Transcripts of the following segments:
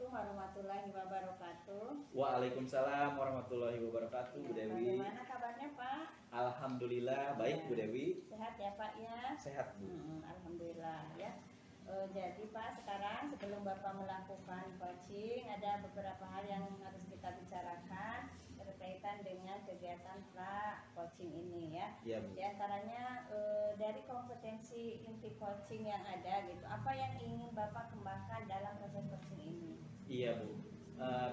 Assalamualaikum warahmatullahi wabarakatuh. Waalaikumsalam warahmatullahi wabarakatuh, Bu Dewi. Bagaimana kabarnya Pak? Alhamdulillah baik, Bu Dewi. Sehat ya Pak ya? Sehat, Bu. Alhamdulillah ya. Jadi Pak, sekarang sebelum Bapak melakukan coaching, ada beberapa hal yang harus kita bicarakan berkaitan dengan kegiatan pra coaching ini ya. Iya, Bu. Di antaranya dari kompetensi inti coaching yang ada gitu, apa yang ingin Bapak kembangkan dalam proses coaching ini? Iya, Bu.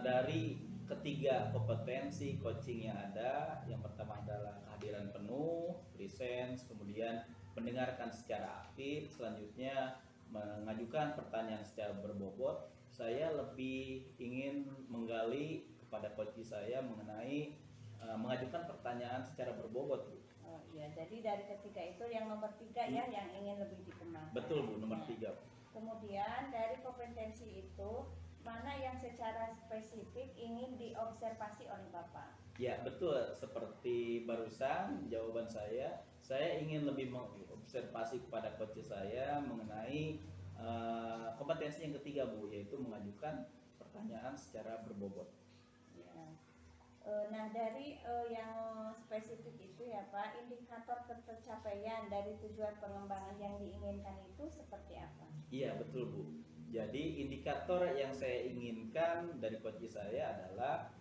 Dari ketiga kompetensi coaching yang ada, yang pertama adalah kehadiran penuh, presence, kemudian mendengarkan secara aktif, selanjutnya mengajukan pertanyaan secara berbobot. Saya lebih ingin menggali kepada coach saya mengenai mengajukan pertanyaan secara berbobot, Bu. Oh iya, jadi dari ketiga itu yang nomor 3 ya yang ingin lebih dikembangkan. Betul, Bu, nomor 3. Kemudian dari kompetensi itu mana yang secara spesifik ingin diobservasi oleh Bapak? Ya, betul. Seperti barusan jawaban saya ingin lebih mengobservasi kepada coach saya mengenai kompetensi yang ketiga, Bu, yaitu mengajukan pertanyaan secara berbobot. Ya. Nah, dari yang spesifik itu ya Pak, indikator tercapaian dari tujuan pengembangan yang diinginkan itu seperti apa? Iya, betul, Bu. Jadi indikator yang saya inginkan dari coach saya adalah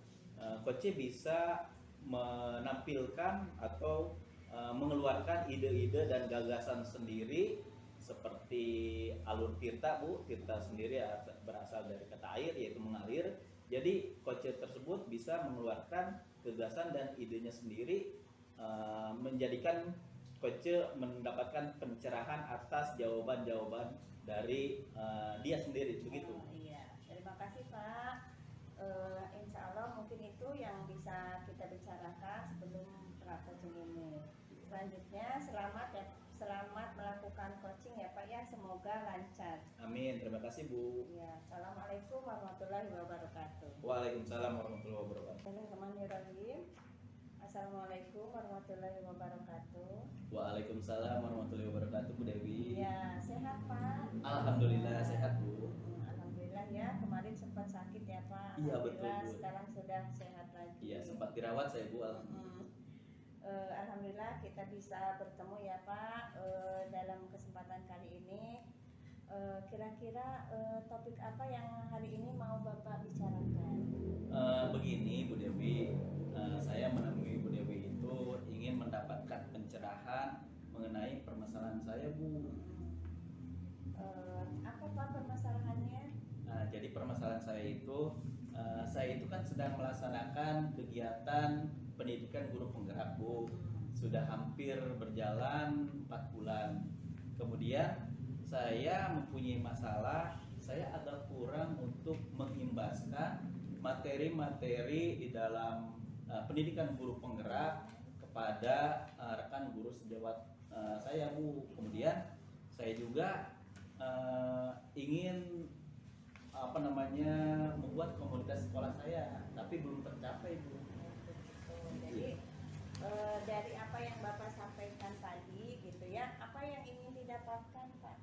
coach bisa menampilkan atau mengeluarkan ide-ide dan gagasan sendiri seperti alur tirta, Bu. Tirta sendiri berasal dari kata air, yaitu mengalir. Jadi coach tersebut bisa mengeluarkan gagasan dan idenya sendiri, menjadikan coach mendapatkan pencerahan atas jawaban-jawaban dari dia sendiri, begitu. Iya, terima kasih Pak. Insya Allah mungkin itu yang bisa kita bicarakan sebelum coaching ini. Selanjutnya selamat melakukan coaching ya Pak ya, semoga lancar. Amin, terima kasih, Bu. Ya, assalamualaikum warahmatullahi wabarakatuh. Waalaikumsalam warahmatullahi wabarakatuh. Bismillahirrahmanirrahim. Assalamualaikum warahmatullahi wabarakatuh. Waalaikumsalam warahmatullahi wabarakatuh, Bu Dewi. Ya, sehat Pak. Alhamdulillah sehat, Bu. Alhamdulillah ya, kemarin sempat sakit ya Pak. Iya, betul, Bu. Sekarang sudah sehat lagi. Iya, sempat dirawat saya, Bu. Alhamdulillah. Alhamdulillah kita bisa bertemu ya Pak dalam kesempatan kali ini. Kira-kira topik apa yang hari ini mau Bapak bicarakan? Begini, Bu Dewi, saya menemui Bu Dewi itu ingin mendapatkan pencerahan mengenai permasalahan saya, Bu. Apa Pak permasalahannya? Jadi permasalahan saya itu kan sedang melaksanakan kegiatan pendidikan guru penggerak, Bu. Sudah hampir berjalan 4 bulan. Kemudian saya mempunyai masalah, saya agak kurang untuk mengimbaskan materi-materi di dalam pendidikan guru penggerak kepada rekan guru sejawat saya, Bu. Kemudian saya juga ingin membuat komunitas sekolah saya, tapi belum tercapai, Bu. Jadi dari apa yang Bapak sampaikan tadi gitu ya, apa yang ingin didapatkan Pak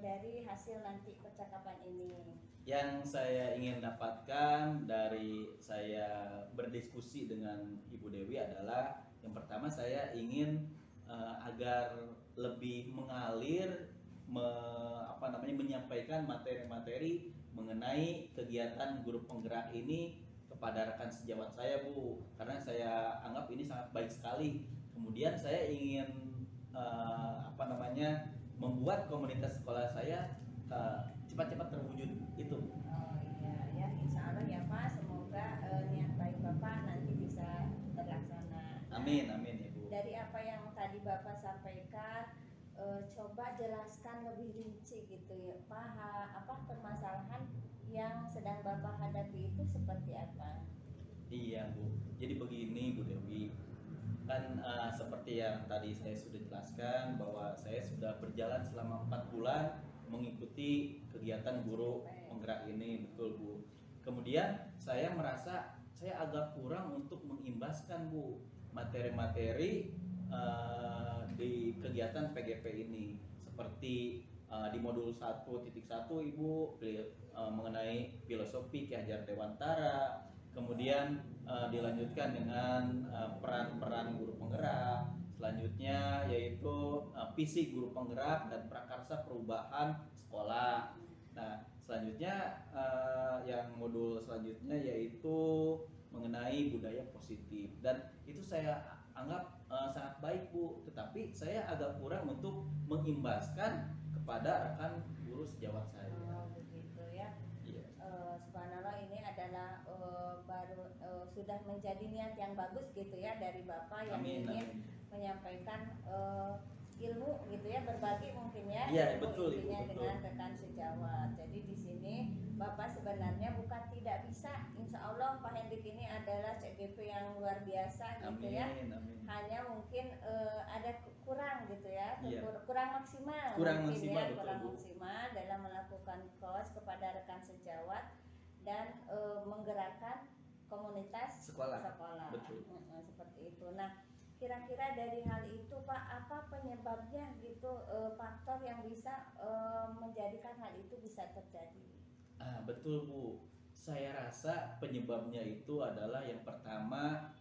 dari hasil nanti percakapan ini? Yang saya ingin dapatkan dari saya berdiskusi dengan Ibu Dewi adalah yang pertama saya ingin agar lebih mengalir menyampaikan materi-materi mengenai kegiatan guru penggerak ini kepada rekan sejawat saya, Bu, karena saya anggap ini sangat baik sekali. Kemudian saya ingin membuat komunitas sekolah saya cepat-cepat terwujud itu. Oh iya ya, insya Allah ya Pak, semoga niat baik Bapak nanti bisa terlaksana. Amin, amin, Ibu. Dari apa yang tadi Bapak sampaikan, coba jelaskan lebih rinci gitu ya Pak, apa permasalahan yang sedang Bapak hadapi itu seperti apa? Iya, Bu. Jadi begini, Bu Dewi, kan seperti yang tadi saya sudah jelaskan bahwa saya sudah berjalan selama 4 bulan mengikuti kegiatan guru penggerak ini, betul, Bu. Kemudian saya merasa saya agak kurang untuk mengimbaskan, Bu, materi-materi di kegiatan PGP ini, seperti di modul 1.1 Ibu mengenai filosofi Ki Hajar Dewantara, kemudian dilanjutkan dengan peran-peran guru penggerak, selanjutnya yaitu visi guru penggerak dan prakarsa perubahan sekolah. Nah, selanjutnya yang modul selanjutnya yaitu mengenai budaya positif, dan itu saya anggap sangat baik Bu, tetapi saya agak kurang untuk mengimbaskan kepada rekan guru sejawat saya. Oh, begitu ya. Iya. Subhanallah, ini adalah baru sudah menjadi niat yang bagus gitu ya dari Bapak yang Amin, ingin amin. menyampaikan ilmu gitu ya, berbagi mungkin ya, Iya, ilmu betul, Ibu, intinya betul. dengan rekan sejawat. Jadi di sini Bapak sebenarnya bukan tidak bisa, Insya Allah Pak Hendrik ini adalah CGP yang luar biasa gitu ya. Amin, amin. Hanya mungkin ada kurang gitu ya, Iya. kurang maksimal Kurang mungkin maksimal, ya, betul, kurang Bu. maksimal dalam melakukan kos kepada rekan sejawat dan menggerakkan komunitas Sekolah. Betul. Seperti itu. Nah, kira-kira dari hal itu Pak, apa penyebabnya gitu, faktor yang bisa menjadikan hal itu bisa terjadi? Betul Bu, saya rasa penyebabnya itu adalah yang pertama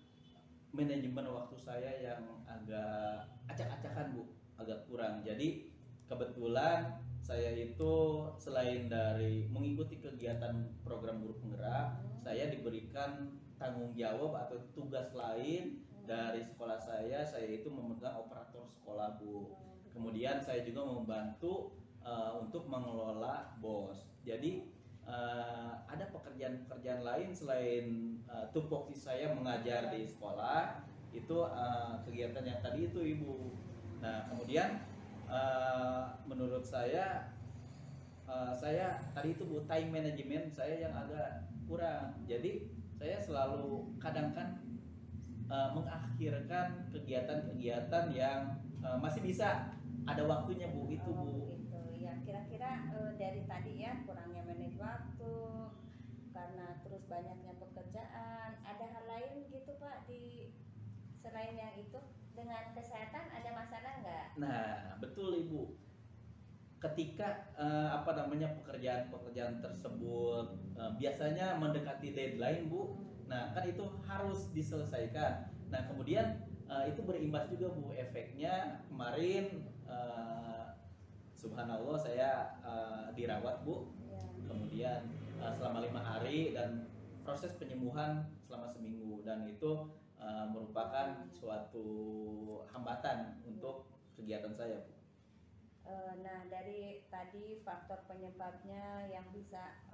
manajemen waktu saya yang agak acak-acakan Bu, agak kurang. Jadi kebetulan saya itu selain dari mengikuti kegiatan program guru penggerak, saya diberikan tanggung jawab atau tugas lain dari sekolah saya itu memegang operator sekolah Bu. Kemudian saya juga membantu untuk mengelola BOS. Jadi ada pekerjaan-pekerjaan lain selain tupoksi saya mengajar di sekolah, itu kegiatan yang tadi itu Ibu. Nah, kemudian menurut saya tadi itu Bu, time management saya yang agak kurang. Jadi saya selalu kadang kan mengakhirkan kegiatan-kegiatan yang masih bisa ada waktunya Bu, itu Bu. Gitu ya, kira-kira dari tadi ya, kurangnya manage waktu karena terus banyaknya pekerjaan, ada hal lain gitu Pak di selain yang itu? Dengan kesehatan ada masalah nggak? Nah, betul Ibu. Ketika pekerjaan-pekerjaan tersebut biasanya mendekati deadline Bu, nah kan itu harus diselesaikan. Nah kemudian itu berimbas juga Bu, efeknya kemarin subhanallah saya dirawat Bu, kemudian selama 5 hari dan proses penyembuhan selama seminggu, dan itu merupakan suatu hambatan untuk kegiatan saya Bu. Nah, dari tadi faktor penyebabnya yang bisa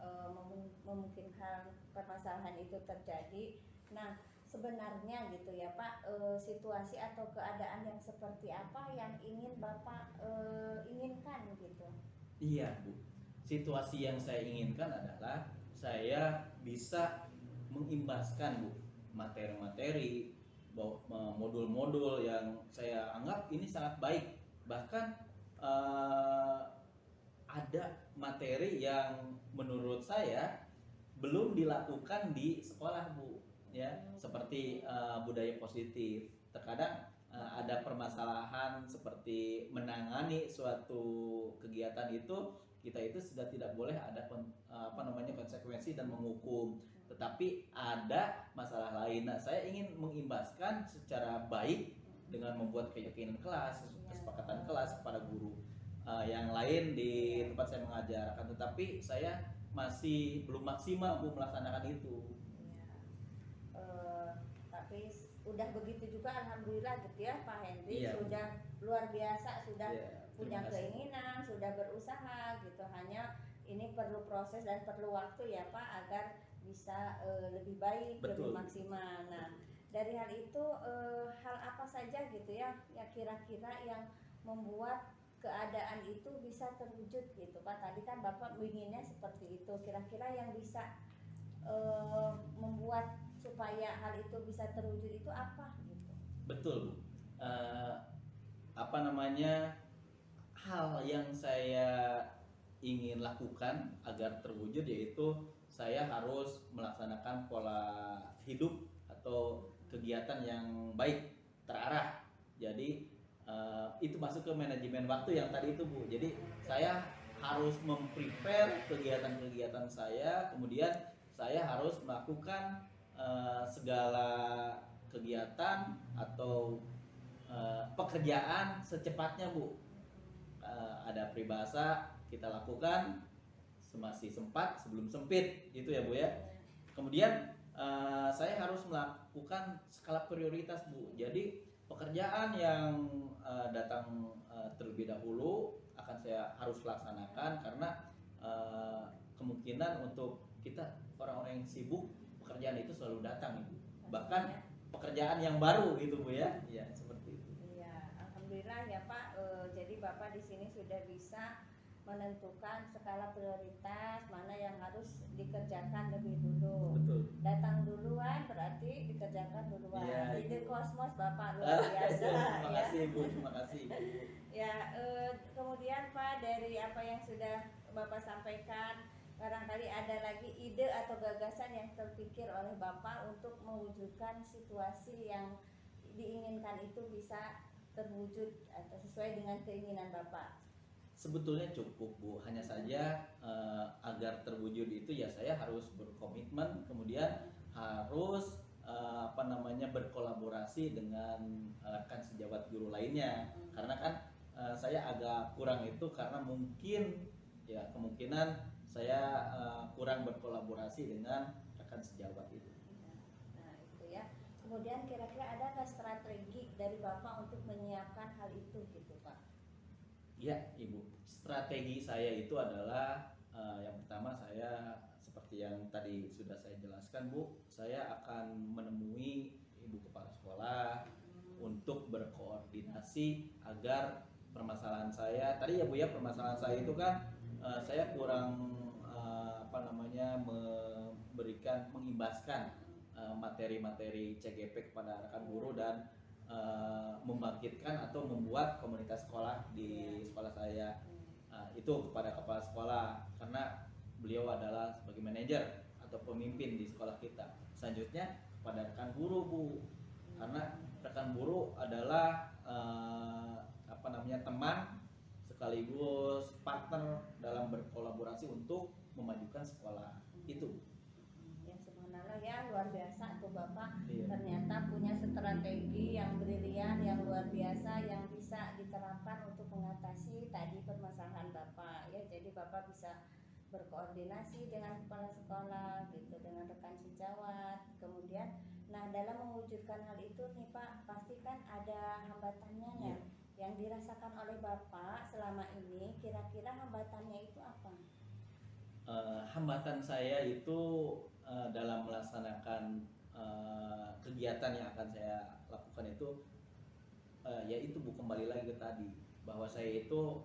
memungkinkan permasalahan itu terjadi. Nah, sebenarnya gitu ya Pak, situasi atau keadaan yang seperti apa yang ingin Bapak inginkan gitu? Iya Bu, situasi yang saya inginkan adalah saya bisa mengimbaskan Bu materi-materi, modul-modul yang saya anggap ini sangat baik. Bahkan ada materi yang menurut saya belum dilakukan di sekolah Bu, ya, seperti budaya positif. Terkadang ada permasalahan seperti menangani suatu kegiatan itu, kita itu sudah tidak boleh ada konsekuensi dan menghukum, tetapi ada masalah lain. Nah, saya ingin mengimbaskan secara baik dengan membuat keyakinan kelas, kesepakatan kelas kepada guru yang lain di tempat saya mengajar. Akan tetapi saya masih belum maksimal Bu melaksanakan itu. Tapi udah begitu juga alhamdulillah gitu ya Pak Hendrik, Iya, sudah luar biasa, sudah punya terima kasih. keinginan, sudah berusaha gitu. Hanya ini perlu proses dan perlu waktu ya Pak agar bisa lebih baik, Betul. lebih maksimal. Nah, dari hal itu hal apa saja gitu ya kira-kira yang membuat keadaan itu bisa terwujud gitu Pak? Tadi kan Bapak inginnya seperti itu, kira-kira yang bisa membuat supaya hal itu bisa terwujud itu apa gitu? Betul Bu. Hal yang saya ingin lakukan agar terwujud yaitu saya harus melaksanakan pola hidup atau kegiatan yang baik, terarah. Jadi itu masuk ke manajemen waktu yang tadi itu Bu. Jadi saya harus memprepare kegiatan-kegiatan saya, kemudian saya harus melakukan segala kegiatan atau pekerjaan secepatnya Bu. Ada peribahasa kita lakukan semasih sempat sebelum sempit, itu ya Bu ya. Kemudian saya harus melakukan skala prioritas Bu. Jadi pekerjaan yang datang terlebih dahulu akan saya harus laksanakan, karena kemungkinan untuk kita orang-orang yang sibuk, pekerjaan itu selalu datang Ibu. Bahkan pekerjaan yang baru gitu Bu ya. Iya, seperti itu. Iya, alhamdulillah ya Pak. Jadi Bapak di sini sudah bisa menentukan skala prioritas mana yang harus dikerjakan lebih dulu. Betul. Datang duluan berarti dikerjakan duluan. Iya, Ide Ibu. kosmos Bapak luar biasa. Terima Ya. kasih Bu, terima kasih Ibu. Ya, kemudian Pak, dari apa yang sudah Bapak sampaikan, barangkali ada lagi ide atau gagasan yang terpikir oleh Bapak untuk mewujudkan situasi yang diinginkan itu bisa terwujud atau sesuai dengan keinginan Bapak. Sebetulnya cukup Bu, hanya saja agar terwujud itu ya saya harus berkomitmen, kemudian harus berkolaborasi dengan rekan sejawat guru lainnya. Karena kan saya agak kurang itu karena mungkin ya kemungkinan saya kurang berkolaborasi dengan rekan sejawat itu. Nah itu ya. Kemudian kira-kira ada nggak strategi dari Bapak untuk menyiapkan hal itu gitu Pak? Iya Ibu, strategi saya itu adalah yang pertama, saya seperti yang tadi sudah saya jelaskan Bu, saya akan menemui Ibu Kepala Sekolah untuk berkoordinasi agar permasalahan saya tadi ya Bu ya, permasalahan saya itu kan saya kurang mengimbaskan materi-materi CGP kepada rekan guru dan membangkitkan atau membuat komunitas sekolah di sekolah saya, itu kepada kepala sekolah, karena beliau adalah sebagai manajer atau pemimpin di sekolah kita. Selanjutnya kepada rekan guru Bu, karena rekan guru adalah teman sekaligus partner dalam berkolaborasi untuk memajukan sekolah itu. Ya subhanallah ya, luar biasa tuh Bapak. Iya. Ternyata punya strategi yang brilian, yang luar biasa, yang bisa diterapkan untuk mengatasi tadi permasalahan Bapak ya. Jadi Bapak bisa berkoordinasi dengan kepala sekolah gitu, dengan rekan sejawat. Kemudian nah dalam mewujudkan hal itu nih Pak, pasti kan ada hambatannya ya. Yang dirasakan oleh Bapak selama ini, kira-kira hambatannya itu apa? Hambatan saya itu dalam melaksanakan kegiatan yang akan saya lakukan itu yaitu Bu, kembali lagi ke tadi bahwa saya itu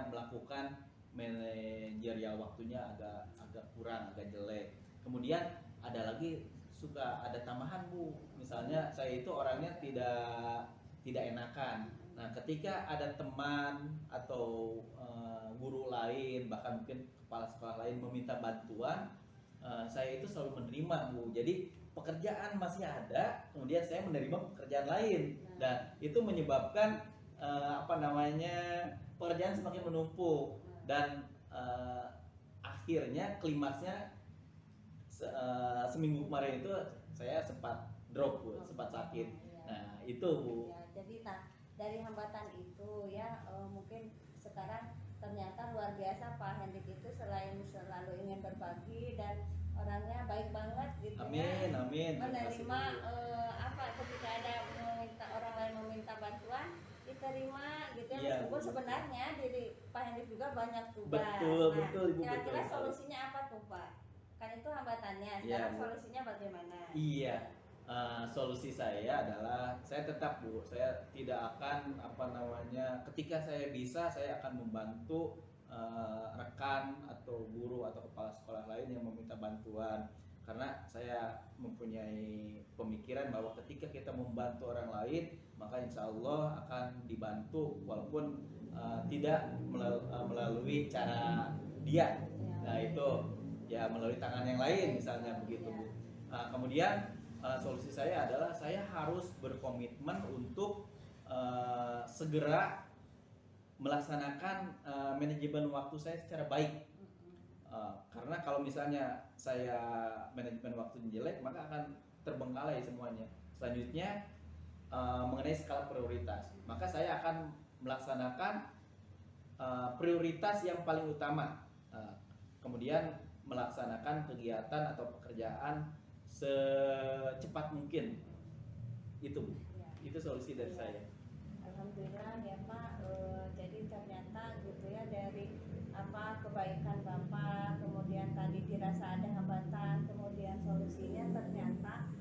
melakukan manajerial waktunya agak kurang, agak jelek. Kemudian ada lagi suka ada tambahan Bu, misalnya saya itu orangnya tidak enakan. Nah, ketika ada teman atau guru lain, bahkan mungkin kepala sekolah lain meminta bantuan, saya itu selalu menerima Bu. Jadi pekerjaan masih ada, kemudian saya menerima pekerjaan lain, dan itu menyebabkan pekerjaan semakin menumpuk, dan akhirnya klimaksnya seminggu kemarin itu saya sempat drop Bu, sempat sakit. Nah itu Bu. Ya, jadi dari hambatan itu ya mungkin sekarang ternyata luar biasa Pak Hendrik itu selain selalu ingin berbagi dan orangnya baik banget gitu. Amin, ya. amin. Menerima ketika ada orang lain meminta bantuan diterima gitu ya. Iya, Meskipun betul. sebenarnya diri Pak Hendrik juga banyak tugas. Betul Ibu, Kira-kira betul. solusinya apa tuh Pak? Kan itu hambatannya. Sekarang Iya, Bu. solusinya bagaimana? Iya. Solusi saya adalah saya tetap Bu, saya tidak akan ketika saya bisa saya akan membantu rekan atau guru atau kepala sekolah lain yang meminta bantuan, karena saya mempunyai pemikiran bahwa ketika kita membantu orang lain maka insya Allah akan dibantu walaupun tidak melalui cara dia. Nah itu ya melalui tangan yang lain misalnya begitu Bu. Kemudian solusi saya adalah saya harus berkomitmen untuk segera melaksanakan manajemen waktu saya secara baik. Karena kalau misalnya saya manajemen waktunya jelek, maka akan terbengkalai semuanya. Selanjutnya mengenai skala prioritas, maka saya akan melaksanakan prioritas yang paling utama, kemudian melaksanakan kegiatan atau pekerjaan secepat mungkin. Itu Bu, Ya. itu solusi dari Ya. saya. Alhamdulillah ya Pak. Jadi ternyata gitu ya, dari kebaikan Bapak, kemudian tadi dirasa ada hambatan, kemudian solusinya ternyata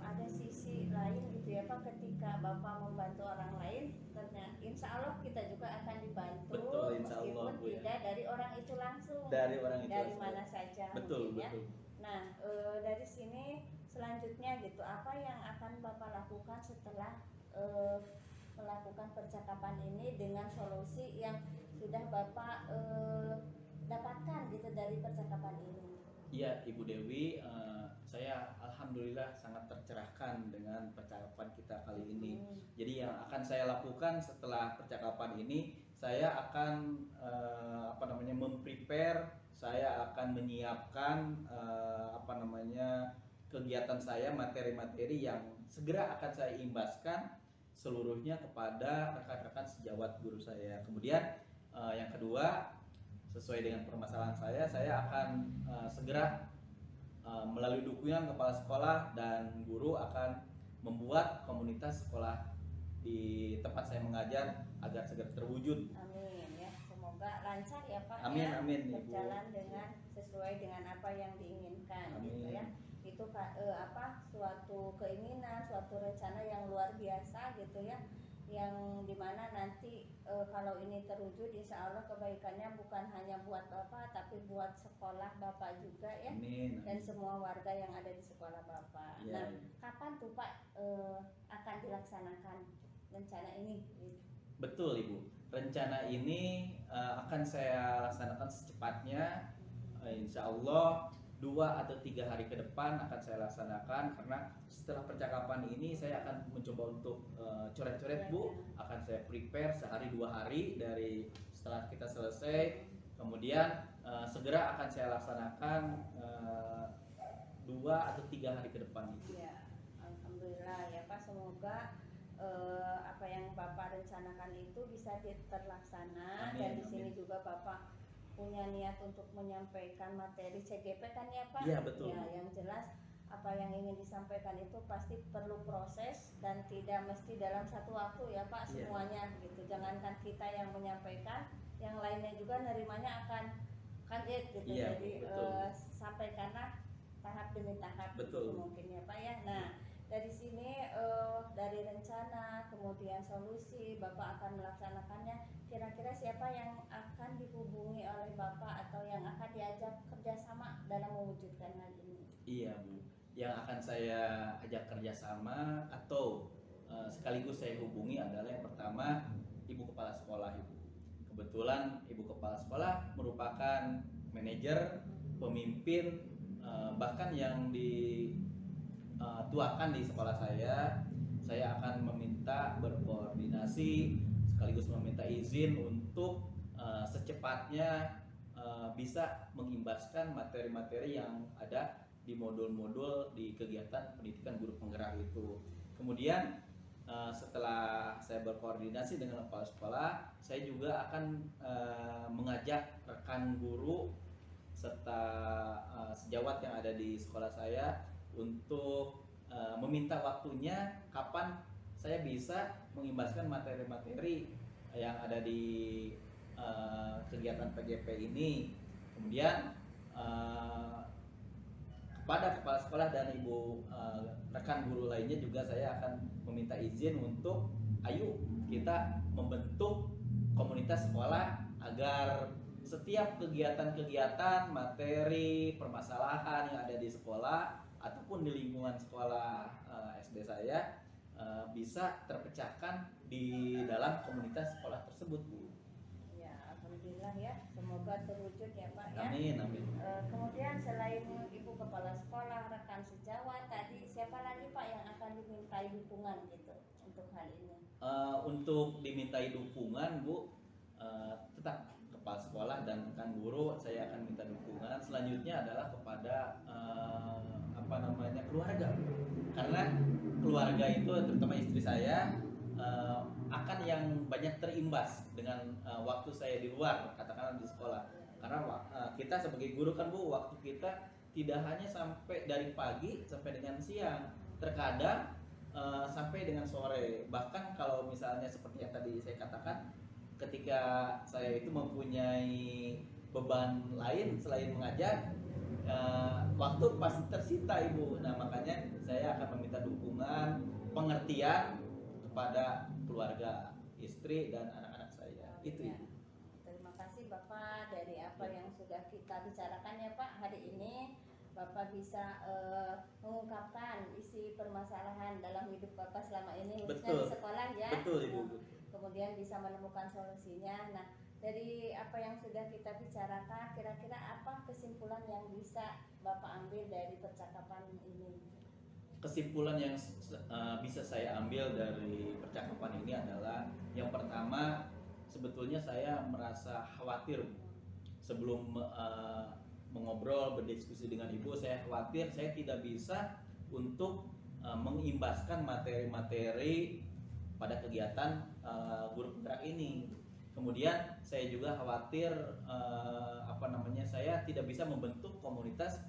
ada sisi lain gitu ya Pak. Ketika Bapak membantu orang lain, ternyata insya Allah kita juga akan dibantu. Betul, insya Allah, meskipun Bu, ya. tidak dari orang itu langsung, Dari orang itu dari langsung. mana saja. Betul, mungkin ya. betul. Nah, dari sini selanjutnya gitu, apa yang akan Bapak lakukan setelah melakukan percakapan ini dengan solusi yang sudah Bapak dapatkan gitu dari percakapan ini? Iya, Ibu Dewi, saya alhamdulillah sangat tercerahkan dengan percakapan kita kali ini. Jadi yang akan saya lakukan setelah percakapan ini, saya akan memprepare, saya akan menyiapkan kegiatan saya, materi-materi yang segera akan saya imbaskan seluruhnya kepada rekan-rekan sejawat guru saya. Kemudian yang kedua, sesuai dengan permasalahan saya akan segera melalui dukungan kepala sekolah dan guru akan membuat komunitas sekolah di tempat saya mengajar agar segera terwujud. Amin ya, semoga lancar ya Pak. Amin, ya, amin, Ibu. berjalan dengan sesuai dengan apa yang diinginkan. Amin. Gitu ya. Itu suatu keinginan, suatu rencana yang luar biasa gitu ya, yang dimana nanti kalau ini terwujud, insya Allah kebaikannya bukan hanya buat Bapak, tapi buat sekolah Bapak juga ya. Amin. Dan semua warga yang ada di sekolah Bapak. Ya, Nah, ya. kapan tuh Pak akan dilaksanakan rencana ini? Betul Ibu, rencana ini akan saya laksanakan secepatnya, insya Allah 2 atau 3 hari ke depan akan saya laksanakan. Karena setelah percakapan ini saya akan mencoba untuk coret-coret Bu, akan saya prepare sehari 2 hari dari setelah kita selesai. Kemudian segera akan saya laksanakan 2 atau 3 hari ke depan itu. Ya, alhamdulillah ya Pak, semoga apa yang Bapak rencanakan itu bisa terlaksana. Amin, Dan di sini amin. juga Bapak punya niat untuk menyampaikan materi CGP kan ya Pak? Iya, betul. Ya, yang jelas apa yang ingin disampaikan itu pasti perlu proses dan tidak mesti dalam satu waktu ya Pak, Iya. semuanya gitu. Jangankan kita yang menyampaikan, yang lainnya juga nerimanya akan kaget gitu. Iya, Jadi betul. sampaikanlah tahap demi tahap Betul. gitu mungkin ya Pak ya. Nah, dari sini dari rencana kemudian solusi Bapak akan melaksanakannya, kira-kira siapa yang akan dihubungi oleh Bapak atau yang akan diajak kerjasama dalam mewujudkan hal ini? Iya Bu, yang akan saya ajak kerjasama atau sekaligus saya hubungi adalah yang pertama Ibu Kepala Sekolah Ibu. Kebetulan Ibu Kepala Sekolah merupakan manajer, pemimpin, bahkan yang dituakan di sekolah saya. Saya akan meminta berkoordinasi sekaligus meminta izin untuk secepatnya bisa mengimbaskan materi-materi yang ada di modul-modul di kegiatan pendidikan guru penggerak itu. Kemudian setelah saya berkoordinasi dengan kepala sekolah, saya juga akan mengajak rekan guru serta sejawat yang ada di sekolah saya untuk meminta waktunya kapan saya bisa mengimbaskan materi-materi yang ada di kegiatan PGP ini. Kemudian kepada kepala sekolah dan ibu rekan guru lainnya juga saya akan meminta izin untuk ayo kita membentuk komunitas sekolah agar setiap kegiatan-kegiatan, materi, permasalahan yang ada di sekolah ataupun di lingkungan sekolah SD saya bisa terpecahkan di dalam komunitas sekolah tersebut, Bu. Ya, alhamdulillah ya, semoga terwujud ya Pak ya. Amin, amin. Kemudian selain Ibu Kepala Sekolah, rekan sejawat tadi, siapa lagi Pak yang akan dimintai dukungan gitu untuk hal ini? untuk dimintai dukungan Bu, tetap kepala sekolah dan rekan guru saya akan minta dukungan. Selanjutnya adalah kepada keluarga, karena keluarga itu terutama istri saya akan yang banyak terimbas dengan waktu saya di luar, katakanlah di sekolah. Karena kita sebagai guru kan Bu, waktu kita tidak hanya sampai dari pagi sampai dengan siang, terkadang sampai dengan sore. Bahkan kalau misalnya seperti yang tadi saya katakan, ketika saya itu mempunyai beban lain selain mengajar, waktu pasti tersita Ibu. Nah makanya saya akan meminta dukungan, pengertian kepada keluarga, istri dan anak-anak saya. Itu Ya. Ibu. Terima kasih Bapak dari apa yang sudah kita bicarakan ya Pak hari ini. Bapak bisa mengungkapkan isi permasalahan dalam hidup Bapak selama ini, khususnya di sekolah ya. Betul Ibu. Kemudian bisa menemukan solusinya. Nah, dari apa yang sudah kita bicarakan, kira-kira apa kesimpulan yang bisa Bapak ambil dari percakapan ini? Kesimpulan yang bisa saya ambil dari percakapan ini adalah, yang pertama, sebetulnya saya merasa khawatir sebelum mengobrol, berdiskusi dengan Ibu. Saya khawatir saya tidak bisa untuk mengimbaskan materi-materi pada kegiatan guru penggerak ini. Kemudian saya juga khawatir saya tidak bisa membentuk komunitas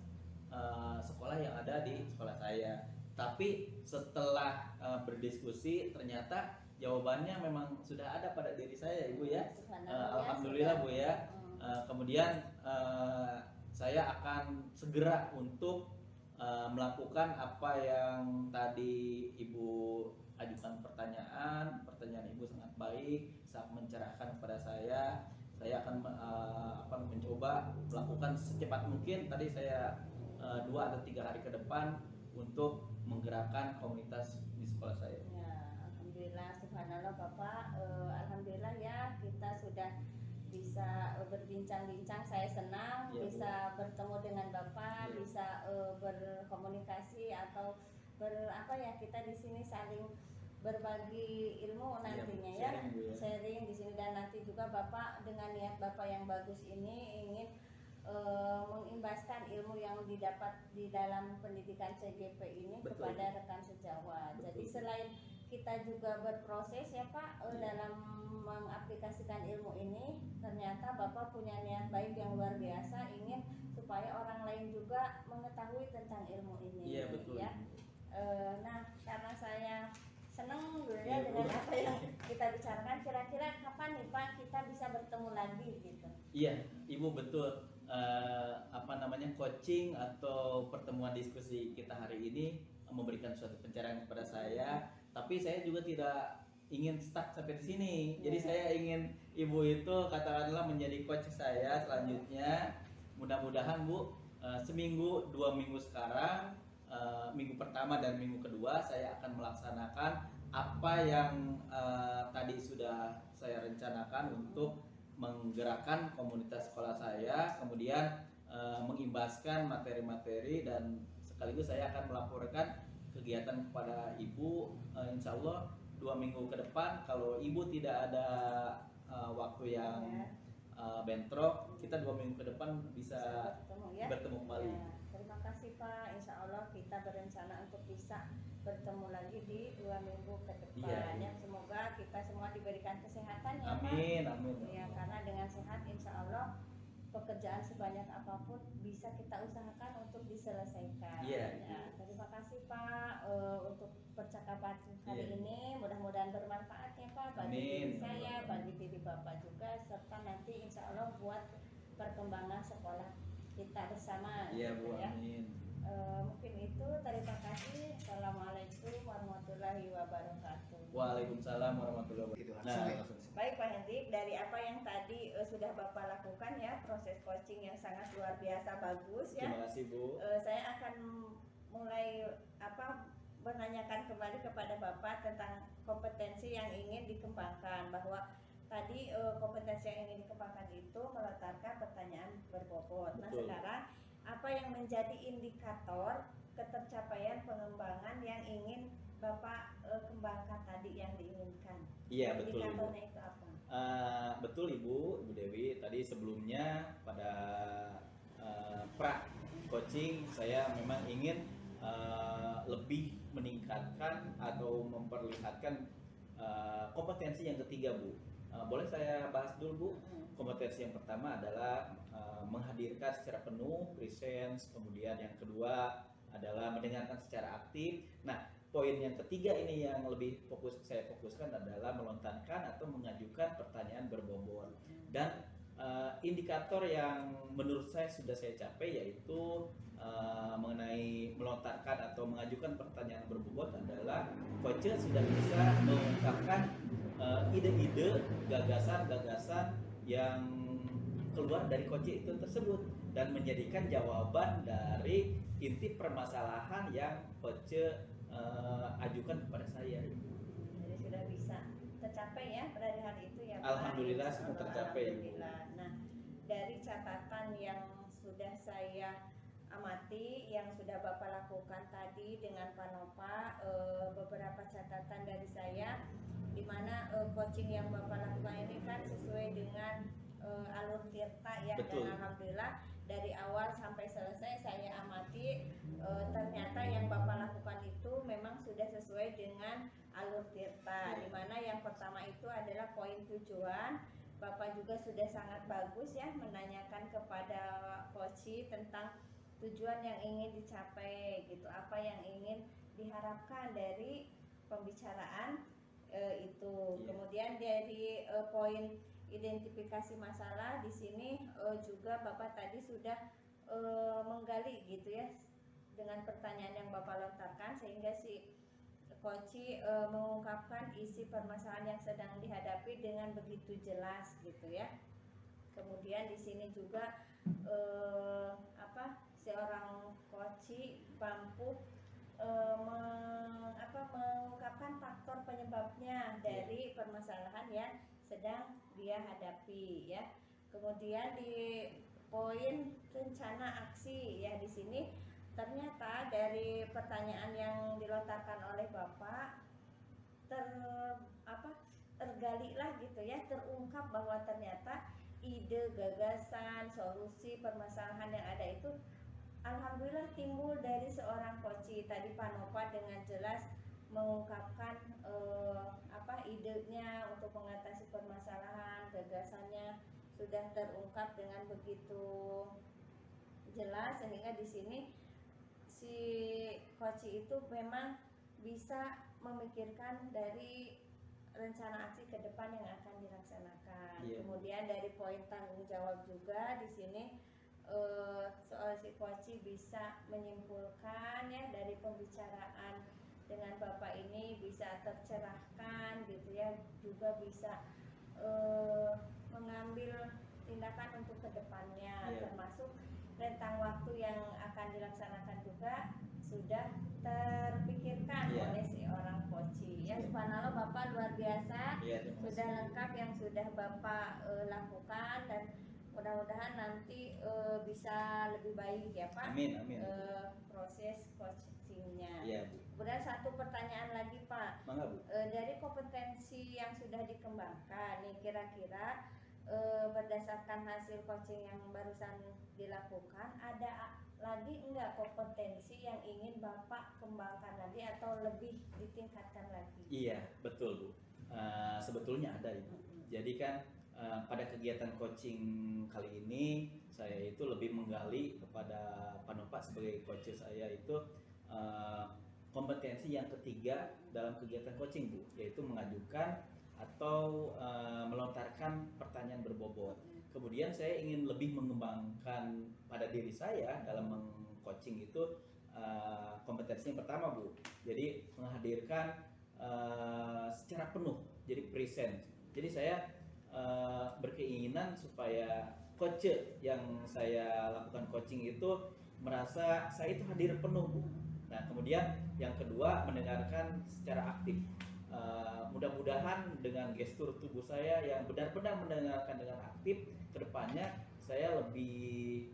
sekolah yang ada di sekolah saya. Tapi setelah berdiskusi, ternyata jawabannya memang sudah ada pada diri saya Ibu ya. Alhamdulillah Bu ya. Kemudian saya akan segera untuk melakukan apa yang tadi Ibu ajukan pertanyaan Ibu sangat baik, sangat mencerahkan kepada saya. Saya akan mencoba melakukan secepat mungkin. Tadi saya 2 atau 3 hari ke depan untuk menggerakkan komunitas di sekolah saya. Ya, alhamdulillah, subhanallah Bapak. Alhamdulillah ya, kita sudah bisa berbincang-bincang. Saya senang ya, bisa bertemu dengan Bapak, ya. bisa berkomunikasi atau kita di sini saling berbagi ilmu nantinya ya, sharing di sini. Dan nanti juga Bapak dengan niat Bapak yang bagus ini ingin mengimbaskan ilmu yang didapat di dalam pendidikan CGP ini. Betul. Kepada rekan sejawat. Betul. Jadi selain kita juga berproses ya Pak dalam mengaplikasikan ilmu ini, ternyata Bapak punya niat baik yang luar biasa, ingin supaya orang lain juga mengetahui tentang ilmu ini. Iya betul. Ya. Nah, karena saya senang ya dengan apa yang kita bicarakan, kira-kira kapan nih Pak kita bisa bertemu lagi gitu? Iya Ibu, betul. Coaching atau pertemuan diskusi kita hari ini memberikan suatu pencerahan kepada saya, tapi saya juga tidak ingin stuck sampai di sini. Jadi saya ingin Ibu itu katakanlah menjadi coach saya selanjutnya. Mudah-mudahan Bu, seminggu 2 minggu sekarang, minggu pertama dan minggu kedua saya akan melaksanakan apa yang tadi sudah saya rencanakan untuk menggerakkan komunitas sekolah saya, kemudian mengimbaskan materi-materi, dan sekaligus saya akan melaporkan kegiatan kepada Ibu. Insya Allah 2 minggu ke depan, kalau Ibu tidak ada waktu yang bentrok, kita 2 minggu ke depan bisa bertemu kembali. Ya, terima kasih Pak. Insya Allah kita berencana untuk bisa bertemu lagi di 2 minggu ke depan. Ya, semoga kita semua diberikan kesehatan ya Pak. Amin. Ya, karena dengan sehat Insya Allah pekerjaan sebanyak apapun bisa kita usahakan untuk diselesaikan. Ya, terima kasih Pak untuk percakapan hari ini. Mudah-mudahan bermanfaat ya Pak bagi diri saya, bagi diri Bapak juga, serta nanti Insya Allah buat perkembangan sekolah kita bersama. Iya Bu, amin. Mungkin itu, terima kasih. Assalamualaikum warahmatullahi wabarakatuh. Waalaikumsalam warahmatullahi wabarakatuh. Baik Pak Hendrik, dari apa yang tadi sudah Bapak lakukan ya, proses coaching yang sangat luar biasa bagus ya. Terima kasih Bu. Saya akan mulai menanyakan kembali kepada Bapak tentang kompetensi yang ingin dikembangkan, bahwa tadi kompetensi yang ingin dikembangkan itu meletakkan pertanyaan berbobot. Nah sekarang apa yang menjadi indikator ketercapaian pengembangan yang ingin Bapak kembangkan tadi yang diinginkan? Iya, betul Ibu. Indikatornya itu apa? Betul Ibu Dewi. Tadi sebelumnya pada pra coaching saya memang ingin lebih meningkatkan atau memperlihatkan kompetensi yang ketiga Bu. Boleh saya bahas dulu Bu? Kompetensi yang pertama adalah menghadirkan secara penuh, presence. Kemudian yang kedua adalah mendengarkan secara aktif. Nah, poin yang ketiga ini yang lebih saya fokuskan adalah melontarkan atau mengajukan pertanyaan berbobot. Dan indikator yang menurut saya sudah saya capai yaitu mengenai melontarkan atau mengajukan pertanyaan berbobot adalah coach sudah bisa mengungkapkan ide-ide, gagasan-gagasan yang keluar dari coach itu tersebut dan menjadikan jawaban dari inti permasalahan yang coach ajukan kepada saya. Jadi sudah bisa tercapai ya pada hari itu ya Pak? Alhamdulillah sudah tercapai. Alhamdulillah. Nah, dari catatan yang sudah saya amati, yang sudah Bapak lakukan tadi dengan Pak Nova, beberapa catatan dari saya, di mana coaching yang Bapak lakukan ini kan sesuai dengan alur tirta ya. Betul. Dan alhamdulillah dari awal sampai selesai saya amati, ternyata yang Bapak lakukan itu memang sudah sesuai dengan alur tirta, di mana yang pertama itu adalah poin tujuan. Bapak juga sudah sangat bagus ya menanyakan kepada coach tentang tujuan yang ingin dicapai gitu, apa yang ingin diharapkan dari pembicaraan itu. Kemudian dari poin identifikasi masalah di sini juga Bapak tadi sudah menggali gitu ya dengan pertanyaan yang Bapak lontarkan, sehingga si coach mengungkapkan isi permasalahan yang sedang dihadapi dengan begitu jelas gitu ya. Kemudian di sini juga seorang coach mampu mengungkapkan faktor penyebabnya dari permasalahan yang sedang dia hadapi ya. Kemudian di poin rencana aksi ya, di sini ternyata dari pertanyaan yang dilontarkan oleh Bapak tergali lah gitu ya, terungkap bahwa ternyata ide, gagasan, solusi permasalahan yang ada itu alhamdulillah timbul dari seorang coach. Tadi Pak Nova dengan jelas mengungkapkan idenya untuk mengatasi permasalahan, gagasannya sudah terungkap dengan begitu jelas, sehingga di sini si coach itu memang bisa memikirkan dari rencana aksi ke depan yang akan dilaksanakan. Kemudian dari poin tanggung jawab juga di sini soal si coach bisa menyimpulkan ya dari pembicaraan dengan Bapak ini bisa tercerahkan gitu ya, juga bisa mengambil tindakan untuk kedepannya, termasuk rentang waktu yang akan dilaksanakan juga sudah terpikirkan oleh si orang coach ya. Subhanallah, Bapak luar biasa, sudah lengkap yang sudah Bapak lakukan, dan mudah-mudahan nanti bisa lebih baik ya Pak. Amin, amin. Proses coachingnya. Iya Bu. Kemudian satu pertanyaan lagi Pak. Mangga Bu. Dari kompetensi yang sudah dikembangkan nih, kira-kira berdasarkan hasil coaching yang barusan dilakukan, ada lagi enggak kompetensi yang ingin Bapak kembangkan lagi atau lebih ditingkatkan lagi? Iya, betul Bu. Sebetulnya ada Ibu. Jadi kan pada kegiatan coaching kali ini saya itu lebih menggali kepada Pak Nova sebagai coach saya itu kompetensi yang ketiga dalam kegiatan coaching Bu, yaitu mengajukan atau melontarkan pertanyaan berbobot. Kemudian saya ingin lebih mengembangkan pada diri saya dalam meng-coaching itu kompetensi yang pertama Bu. Jadi menghadirkan secara penuh, jadi present. Jadi saya berkeinginan supaya coach yang saya lakukan coaching itu merasa saya itu hadir penuh Bu. Nah kemudian yang kedua, mendengarkan secara aktif. Mudah-mudahan dengan gestur tubuh saya yang benar-benar mendengarkan dengan aktif, kedepannya saya lebih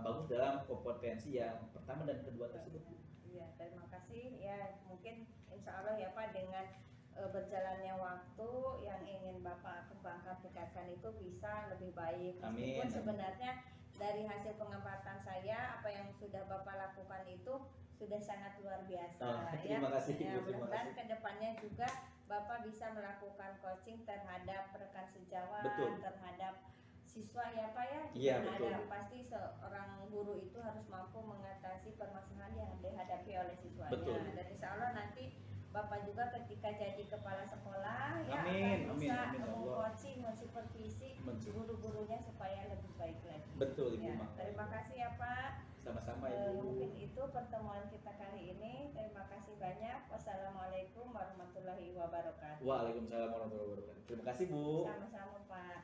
bagus dalam kompetensi yang pertama dan kedua tersebut. Iya, terima kasih ya. Mungkin insya Allah ya Pak, dengan berjalannya waktu yang ingin Bapak kembangkan tingkatkan itu bisa lebih baik. Amin. Meskipun sebenarnya dari hasil pengamatan saya apa yang sudah Bapak lakukan itu sudah sangat luar biasa. Terima kasih, ya, Bu. Terima mudah-mudahan kasih. kedepannya juga Bapak bisa melakukan coaching terhadap rekan sejawat, Betul. terhadap siswa ya Pak ya. Iya, Jika betul. ada pasti seorang guru itu harus mampu mengatasi permasalahan yang dihadapi oleh siswanya. Betul. Dan insya Allah nanti Bapak juga ketika jadi kepala sekolah ya Amin, akan amin, bisa amin, ya Allah. mengcoaching, mensupervisi guru-gurunya supaya lebih baik lagi. Betul, Ibu Ya, Mak. terima kasih ya Pak. Sama-sama, Ibu. Mungkin itu pertemuan kita kali ini. Terima kasih banyak. Wassalamualaikum warahmatullahi wabarakatuh. Waalaikumsalam warahmatullahi wabarakatuh. Terima kasih, Bu. Sama-sama Pak.